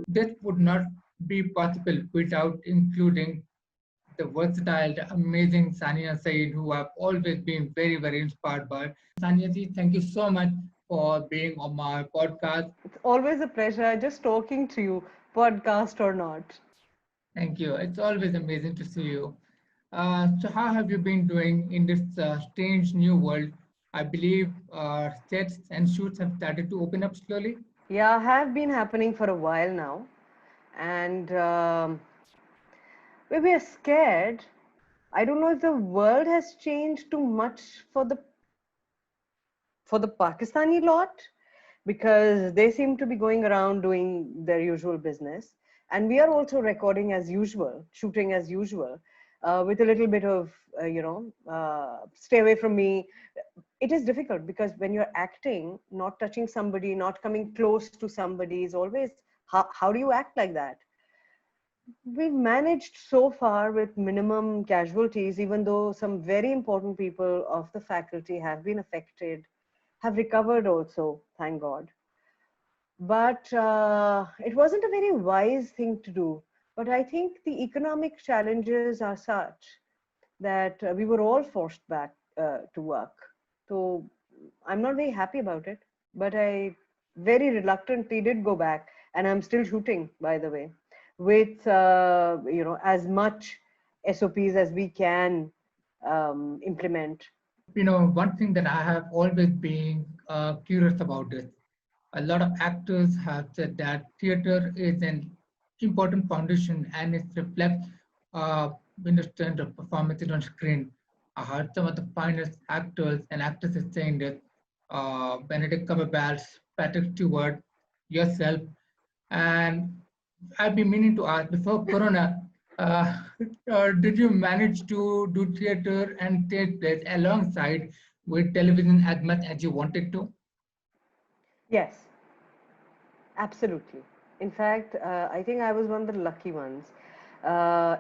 This would not be possible without including the versatile, the amazing Sania Saeed, who I've always been very, very inspired by. Sania ji, thank you so much for being on my podcast. It's always a pleasure just talking to you, podcast or not. Thank you. It's always amazing to see you. So, how have you been doing in this strange new world? I believe sets and shoots have started to open up slowly. Yeah, have been happening for a while now. And we were scared. I don't know if the world has changed too much for the Pakistani lot, because they seem to be going around doing their usual business. And we are also recording as usual, shooting as usual, with a little bit of, stay away from me. It is difficult because when you're acting, not touching somebody, not coming close to somebody is always, how do you act like that? We've managed so far with minimum casualties, even though some very important people of the faculty have been affected, have recovered also, thank God. But it wasn't a very wise thing to do. But I think the economic challenges are such that we were all forced back to work. So I'm not very happy about it, but I very reluctantly did go back, and I'm still shooting, by the way, with as much SOPs as we can implement. One thing that I have always been curious about is a lot of actors have said that theater is an important foundation and it reflects in the strength of performances on screen. I heard some of the finest actors and actresses saying that Benedict Cumberbatch, Patrick Stewart, yourself, and I've been meaning to ask before Corona, uh, did you manage to do theater and stage plays alongside with television as much as you wanted to? Yes, absolutely. In fact, I think I was one of the lucky ones,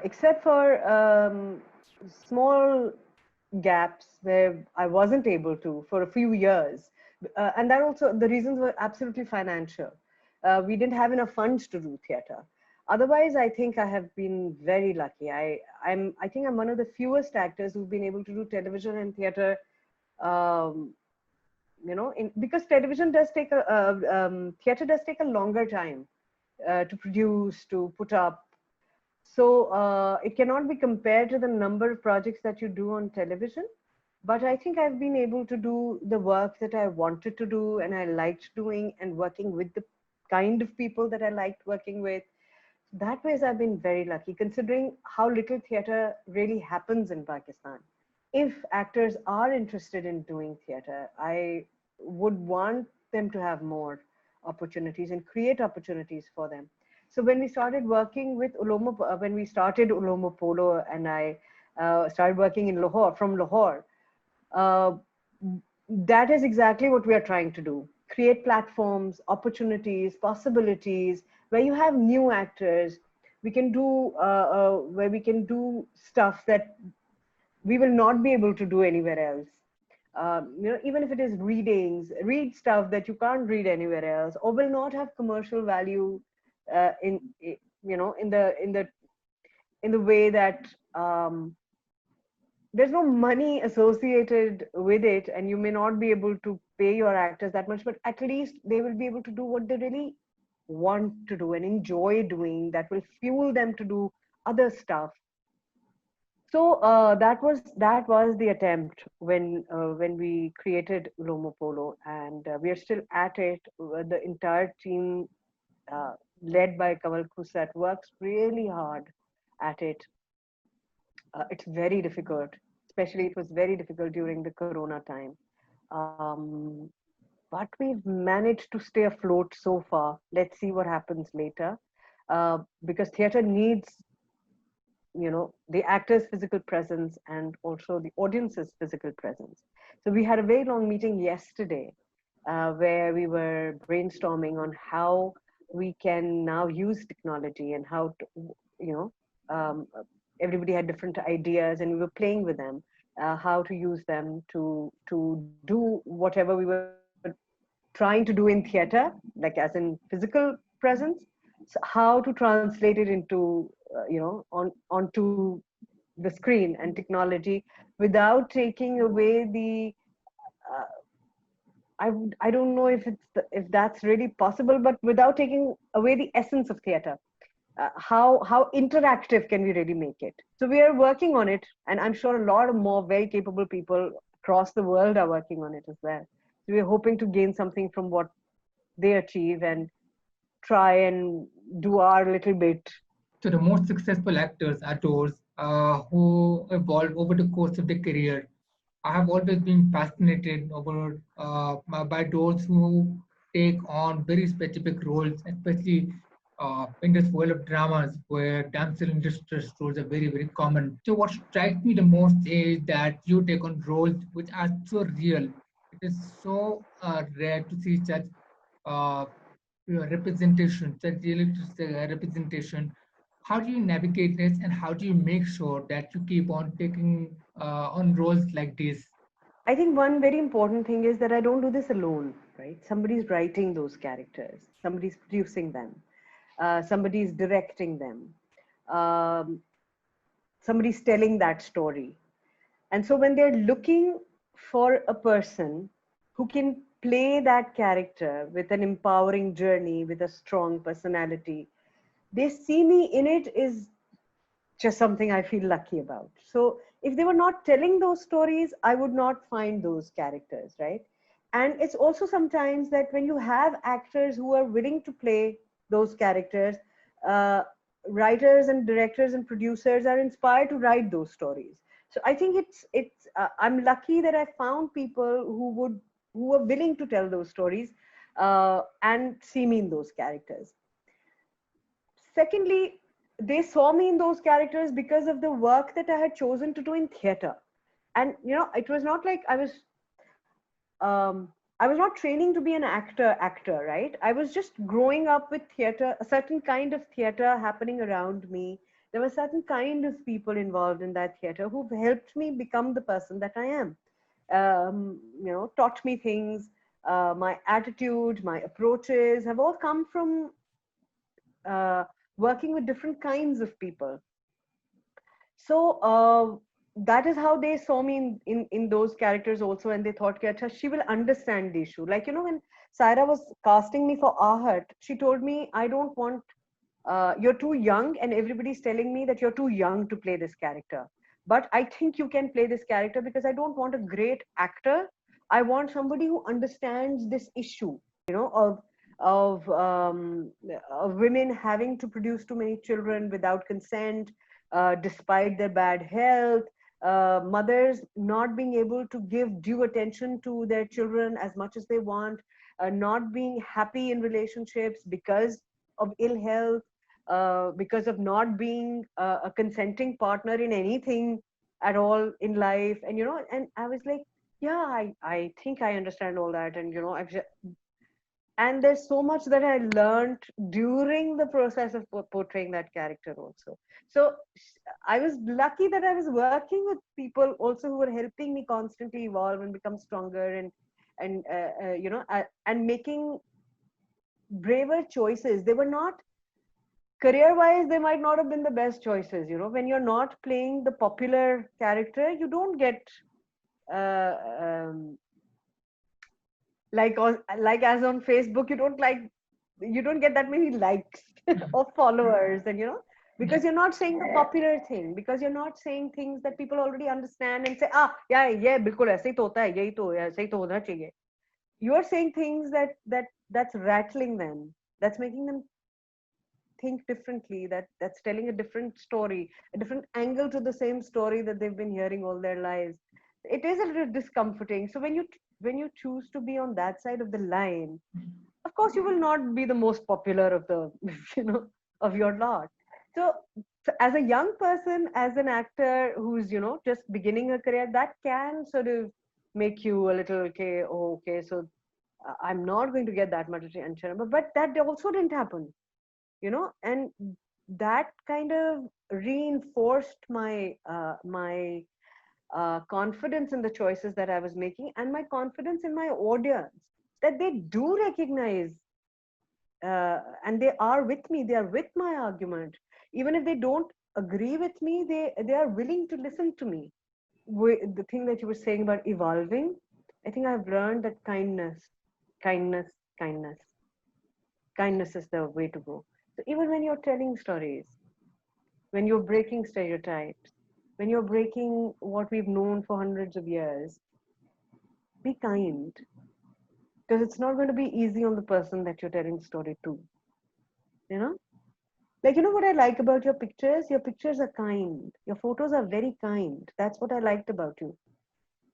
except for small gaps where I wasn't able to for a few years. And that also, the reasons were absolutely financial. We didn't have enough funds to do theater. Otherwise, I think I have been very lucky. I think I'm one of the fewest actors who've been able to do television and theater, um, because television does take theater does take a longer time to produce, to put up. So it cannot be compared to the number of projects that you do on television. But I think I've been able to do the work that I wanted to do and I liked doing, and working with the kind of people that I liked working with. That ways I've been very lucky, considering how little theater really happens in Pakistan. If actors are interested in doing theater, I would want them to have more opportunities and create opportunities for them. So when we started working with when we started Ulomo Polo, and I started working in Lahore, from Lahore, uh, that is exactly what we are trying to do: create platforms, opportunities, possibilities where you have new actors. We can do where we can do stuff that we will not be able to do anywhere else. Even if it is read stuff that you can't read anywhere else, or will not have commercial value in the way that there's no money associated with it, and you may not be able to pay your actors that much, but at least they will be able to do what they really want to do and enjoy doing, that will fuel them to do other stuff. So that was the attempt when we created Lomo Polo, and we are still at it. The entire team, uh, led by Kamal Kusat, works really hard at it. It's very difficult, especially it was very difficult during the Corona time. Um, but we've managed to stay afloat so far. Let's see what happens later, because theater needs, the actor's physical presence and also the audience's physical presence. So we had a very long meeting yesterday, where we were brainstorming on how we can now use technology, and how to, you know, um, everybody had different ideas, and we were playing with them how to use them to do whatever we were trying to do in theater, like as in physical presence. So how to translate it into onto the screen and technology without taking away the uh, I don't know if if that's really possible, but without taking away the essence of theater. How interactive can we really make it? So we are working on it, and I'm sure a lot of more very capable people across the world are working on it as well. So we're hoping to gain something from what they achieve and try and do our little bit. So the most successful actors are those who evolve over the course of their career. I have always been fascinated by those who take on very specific roles, especially in this world of dramas where damsel in distress roles are very, very common. So what strikes me the most is that you take on roles which are so real. It is so rare to see such uh, representation, such realistic representation. How do you navigate this, and how do you make sure that you keep on taking on roles like this? I think one very important thing is that I don't do this alone, right? Somebody's writing those characters, somebody's producing them, somebody's directing them, um, somebody's telling that story. And so when they're looking for a person who can play that character with an empowering journey, with a strong personality, they see me in it is just something I feel lucky about. So if they were not telling those stories, I would not find those characters, right? And it's also sometimes that when you have actors who are willing to play those characters, uh, writers and directors and producers are inspired to write those stories. So I think I'm lucky that I found people who are willing to tell those stories and see me in those characters. Secondly, they saw me in those characters because of the work that I had chosen to do in theater. And it was not like um, I was not training to be an actor, right? I was just growing up with theater, a certain kind of theater happening around me. There were certain kind of people involved in that theater who've helped me become the person that I am. Taught me things. My attitude, my approaches have all come from uh, working with different kinds of people. So that is how they saw me in those characters also, and they thought, "Acha, she will understand the issue." Like when Saira was casting me for Ahat, she told me, "I don't want you're too young, and everybody's telling me that you're too young to play this character. But I think you can play this character because I don't want a great actor. I want somebody who understands this issue, of women having to produce too many children without consent, despite their bad health, mothers not being able to give due attention to their children as much as they want, not being happy in relationships because of ill health, because of not being a consenting partner in anything at all in life." And I was like, yeah, I think I understand all that. And and there's so much that I learned during the process of portraying that character also. So I was lucky that I was working with people also who were helping me constantly evolve and become stronger, and making braver choices. They were not, career wise, they might not have been the best choices. When you're not playing the popular character, you don't get uh, um, like as on Facebook, you don't get that many likes or followers, and Yeah. because you're not saying the popular thing, because you're not saying things that people already understand and say, ah, yeah, yeah, बिल्कुल ऐसे ही तो होता है, यही तो ऐसे ही तो होना चाहिए. You are saying things that's rattling them, that's making them think differently, that's telling a different story, a different angle to the same story that they've been hearing all their lives. It is a little discomforting. So when you choose to be on that side of the line, of course you will not be the most popular of the you know of your lot. So, as a young person, as an actor who's just beginning a career, that can sort of make you a little, okay, oh, okay, so I'm not going to get that much attention. But that also didn't happen. And that kind of reinforced my confidence in the choices that I was making, and my confidence in my audience that they do recognize, and they are with me, they are with my argument. Even if they don't agree with me, they are willing to listen to me. The thing that you were saying about evolving, I think I've learned that kindness, kindness, kindness is the way to go. So even when you're telling stories, when you're breaking stereotypes, when you're breaking what we've known for hundreds of years, be kind, because it's not going to be easy on the person that you're telling story to. You know, like, you know what I like about your pictures? Your pictures are kind. Your photos are very kind. That's what I liked about you.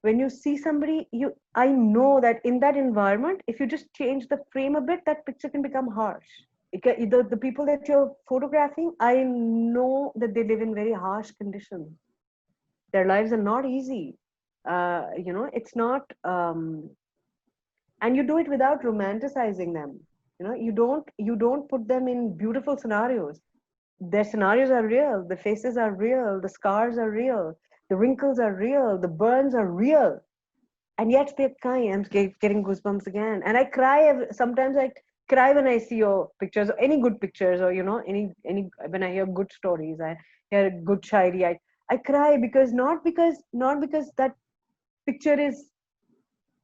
When you see somebody, I know that in that environment, if you just change the frame a bit, that picture can become harsh. The people that you're photographing, I know that they live in very harsh conditions. Their lives are not easy. It's not, and you do it without romanticizing them. You don't put them in beautiful scenarios. Their scenarios are real. The faces are real. The scars are real. The wrinkles are real. The burns are real. And yet they're kind. I'm getting goosebumps again. And I cry sometimes. I cry when I see your pictures, or any good pictures, or any when I hear good stories. I hear good shairi. I cry because not because picture is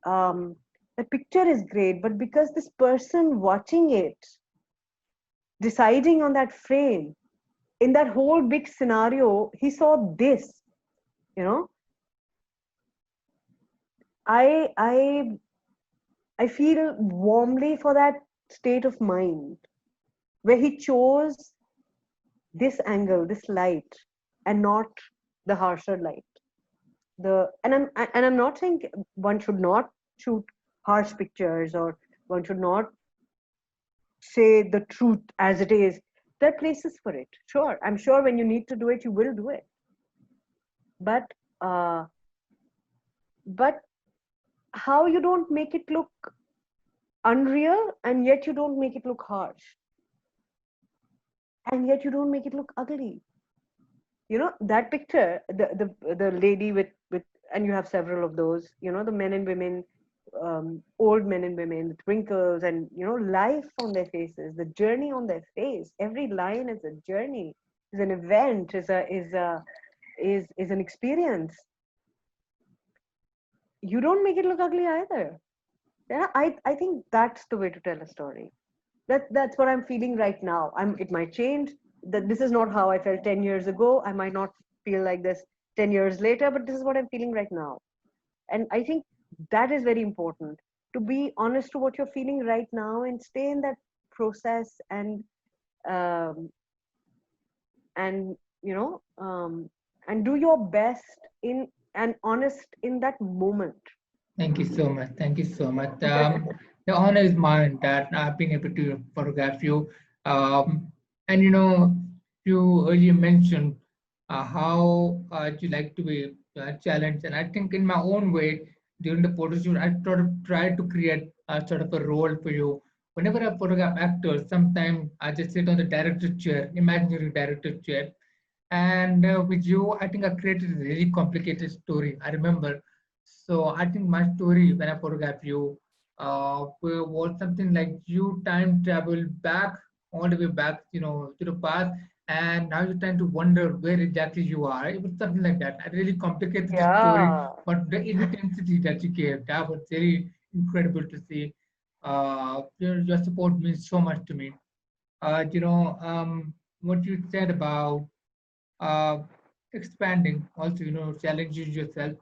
um the picture is great, but because this person watching it, deciding on that frame, in that whole big scenario, he saw this. You know, I I I feel warmly for that state of mind where he chose this angle, this light, and not the harsher light. And I'm not saying one should not shoot harsh pictures, or one should not say the truth as it is. There are places for it. Sure, I'm sure when you need to do it, you will do it. But uh, but how you don't make it look unreal, and yet you don't make it look harsh, and yet you don't make it look ugly. That picture, the lady with, and you have several of those. The men and women, old men and women with wrinkles, and life on their faces, the journey on their face. Every line is a journey, is an event, is an experience. You don't make it look ugly either. I think that's the way to tell a story. That's what I'm feeling right now. It might change. That this is not how I felt 10 years ago. I might not feel like this 10 years later, but this is what I'm feeling right now. And I think that is very important, to be honest to what you're feeling right now and stay in that process, um, and and do your best in and honest in that moment. Thank you so much. Thank you so much. The honor is mine that I've been able to photograph you. And you earlier mentioned how you like to be challenged, and I think in my own way during the photo shoot, I try to create a sort of a role for you. Whenever I photograph actors, sometimes I just sit on the director's chair, imaginary director's chair, and with you, I think I created a really complicated story. I remember. So I think my story when I photograph you was something like you time travel back, all the way back, to the past, and now you're trying to wonder where exactly you are. It was something like that. I really complicated the story, Yeah. but the intensity that you gave, that was very incredible to see. Your support means so much to me. What you said about uh, expanding, also, challenging yourself.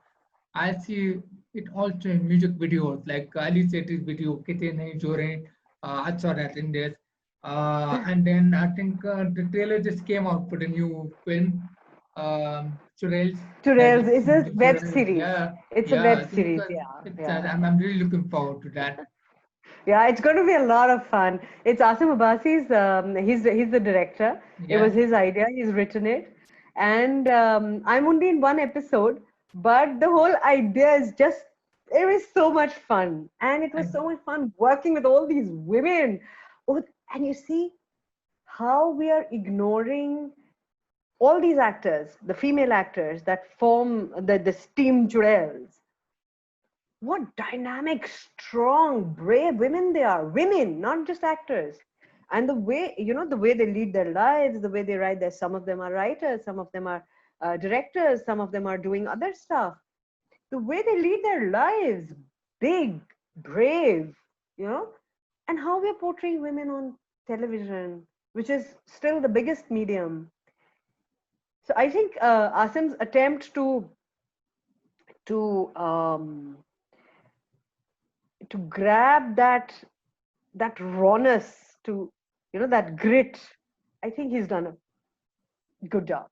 I see it also in music videos, like Ali Sethi's video, Kite Nahi Jore. I saw that in this. And then I think the trailer just came out for the new film, Churels. Have you Turels is seen a the web Churels? series. Yeah, It's a web yeah. So series. because Yeah, it's, yeah. I'm really looking forward to that. Yeah, it's going to be a lot of fun. It's Asim Abbasi's. He's the director. It was Yeah. his idea. He's written it, and I'm only in one episode, but the whole idea is just. It was so much fun, and it was And so much fun working with all these women. Oh, and you see how we are ignoring all these actors, the female actors that form the Team Jurels, what dynamic, strong, brave women they are. Women, not just actors. And the way, the way they lead their lives, the way they write, some of them are writers, some of them are directors, some of them are doing other stuff. The way they lead their lives, big, brave, you know, and how we're portraying women on television, which is still the biggest medium. So I think Asim's attempt to um, to grab that rawness, to that grit, I think he's done a good job.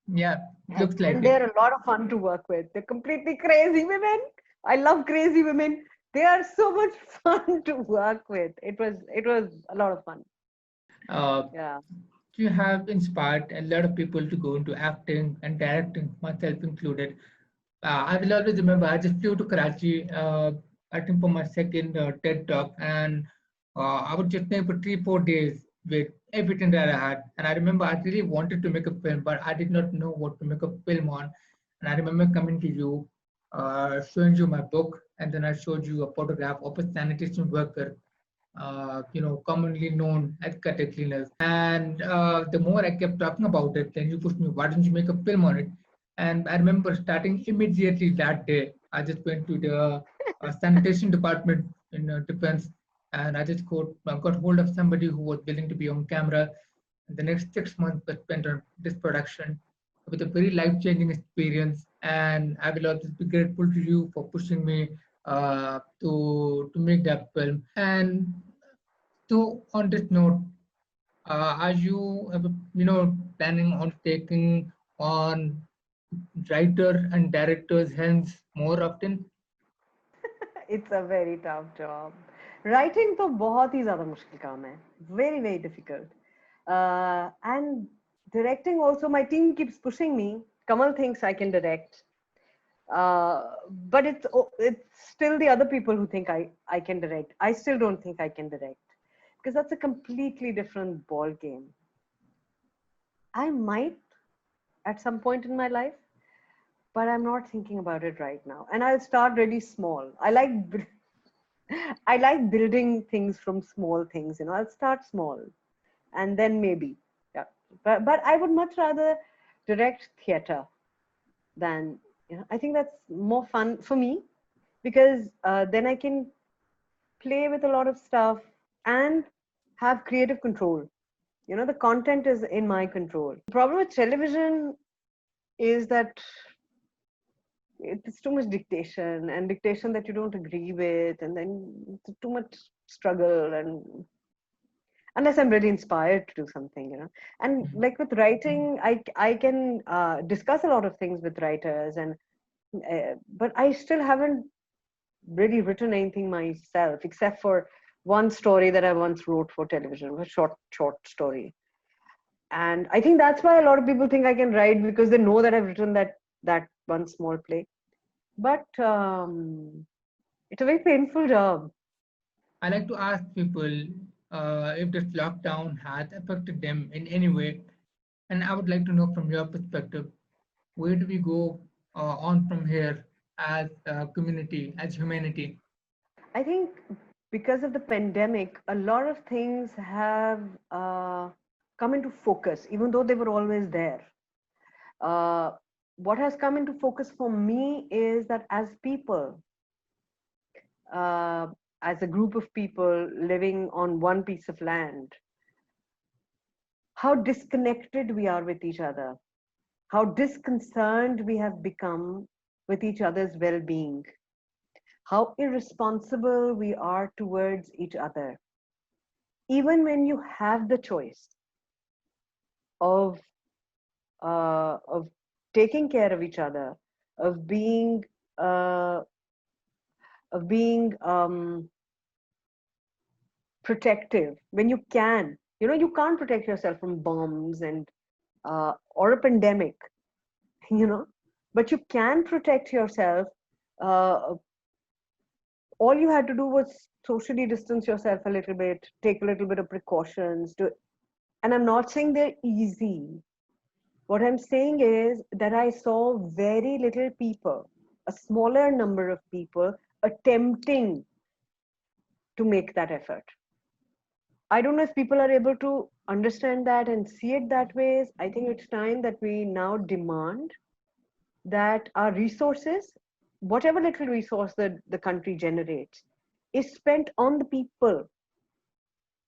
Yeah, looks like And it. they're a lot of fun to work with. They're completely crazy women. I love crazy women. They are so much fun to work with. It was a lot of fun. Uh, Yeah. you have inspired a lot of people to go into acting and directing, myself included. I will always remember I just flew to Karachi, I think for my second TED talk, and I was just there for 3, 4 days with everything that I had. And I remember I really wanted to make a film, but I did not know what to make a film on. And I remember coming to you, showing you my book, and then I showed you a photograph of a sanitation worker, commonly known as gutter cleaners. And the more I kept talking about it, then you pushed me, why don't you make a film on it? And I remember starting immediately that day. I just went to the sanitation department in defense, and I just got hold of somebody who was willing to be on camera. And the next 6 months were spent on this production with a very life-changing experience. And I will always be grateful to you for pushing me to make that film. And so on this note, are you planning on taking on writer and director's hands more often? It's a very tough job. Writing तो बहुत ही ज़्यादा मुश्किल काम है. Very, very difficult. And directing also, my team keeps pushing me. Kamal thinks I can direct. But it's still the other people who think I can direct. I still don't think I can direct because that's a completely different ball game. I might at some point in my life, but I'm not thinking about it right now. And I'll start really small. I like building things from small things. I'll start small, and then maybe, yeah. But I would much rather direct theater than I think that's more fun for me because then I can play with a lot of stuff and have creative control. The content is in my control. The problem with television is that it's too much dictation and dictation that you don't agree with, and then it's too much struggle, and unless I'm really inspired to do something. And like with writing, I can discuss a lot of things with writers, and but I still haven't really written anything myself except for one story that I once wrote for television, a short story. And I think that's why a lot of people think I can write, because they know that I've written that one small play. But it's a very painful job. I like to ask people if this lockdown has affected them in any way. And I would like to know from your perspective, where do we go on from here as a community, as humanity? I think because of the pandemic, a lot of things have come into focus, even though they were always there. Uh, what has come into focus for me is that as people, uh, as a group of people living on one piece of land, how disconnected we are with each other, how disconcerned we have become with each other's well being, how irresponsible we are towards each other. Even when you have the choice of of taking care of each other, of being uh, protective, when you can, you can't protect yourself from bombs and or a pandemic, you know, but you can protect yourself. Uh, all you had to do was socially distance yourself a little bit, take a little bit of precautions. And I'm not saying they're easy, What I'm saying is that I saw very little people, a smaller number of people attempting to make that effort. I don't know if people are able to understand that and see it that way. I think it's time that we now demand that our resources, whatever little resource that the country generates, is spent on the people,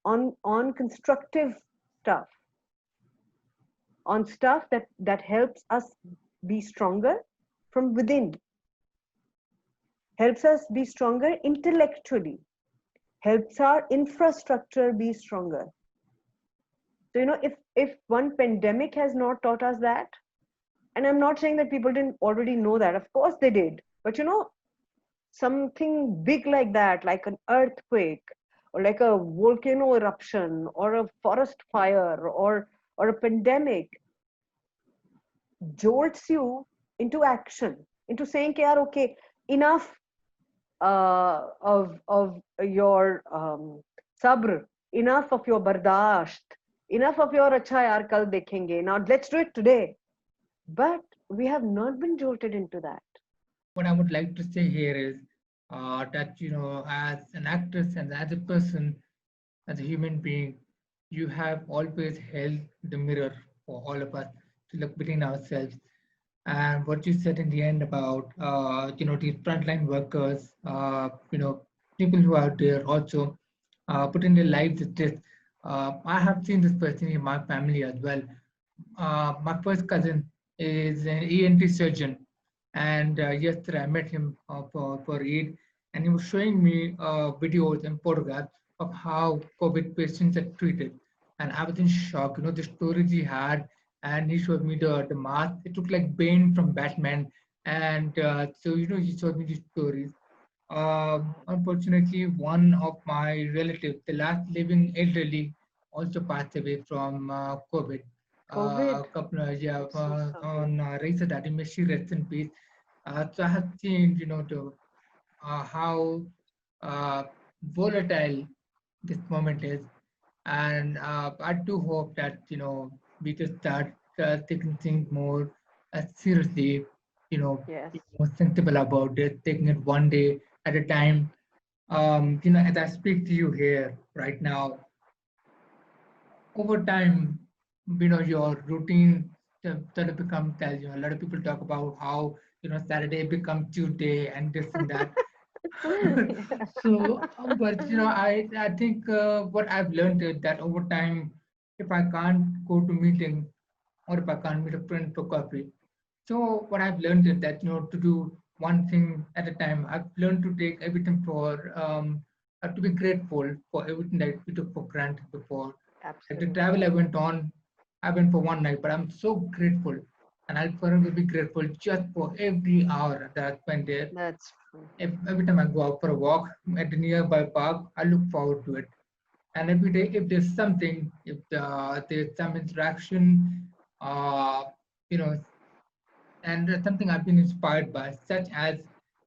on constructive stuff, on stuff that helps us be stronger from within, helps us be stronger intellectually, helps our infrastructure be stronger. So, if one pandemic has not taught us that, and I'm not saying that people didn't already know that, of course they did, but something big like that, like an earthquake, or like a volcano eruption, or a forest fire, or a pandemic, jolts you into action, into saying, "Yaar, okay, enough of your sabr, enough of your bardasht, enough of your acha yaar kal dekhenge. Now let's do it today." But we have not been jolted into that. What I would like to say here is that, as an actress and as a person, as a human being, you have always held the mirror for all of us to look within ourselves. And what you said in the end about, these frontline workers, people who are there also putting their lives at risk. I have seen this personally in my family as well. My first cousin is an ENT surgeon, and yesterday I met him for Eid, and he was showing me videos and photographs of how COVID patients are treated. And I was in shock, the stories he had, and he showed me the mask. It looked like Bane from Batman. And so, he showed me these stories. Unfortunately, one of my relatives, the last living elderly, also passed away from COVID. COVID. Couple of, yeah, I'm so sorry. on Raisa Daddy, may she rest in peace. So I have seen, how uh, volatile this moment is, and I do hope that we just start taking things more seriously, Yes. be more sensible about it, taking it one day at a time. As I speak to you here right now, over time, your routine sort of becomes, as a lot of people talk about how, Saturday becomes Tuesday and this and that. So, but I think what I've learned is that over time, if I can't go to meeting or if I can't meet a friend for coffee, so what I've learned is that to do one thing at a time. I've learned to take everything for to be grateful for everything that we took for granted before. Like the Absolutely. travel I went for one night, but I'm so grateful, and I'll forever be grateful just for every hour that I spent there. That's true. Every time I go out for a walk at the nearby park, I look forward to it. And every day, if there's something, if there's some interaction, uh, you know, and something I've been inspired by, such as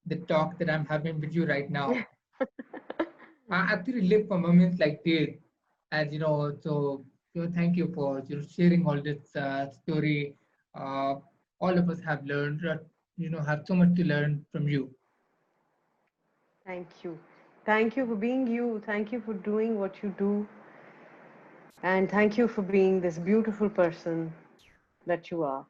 the talk that I'm having with you right now. I actually live for moments like this, as So, thank you for sharing all this story. Uh, all of us have learned, have so much to learn from you. Thank you. Thank you for being you. Thank you for doing what you do. And thank you for being this beautiful person that you are.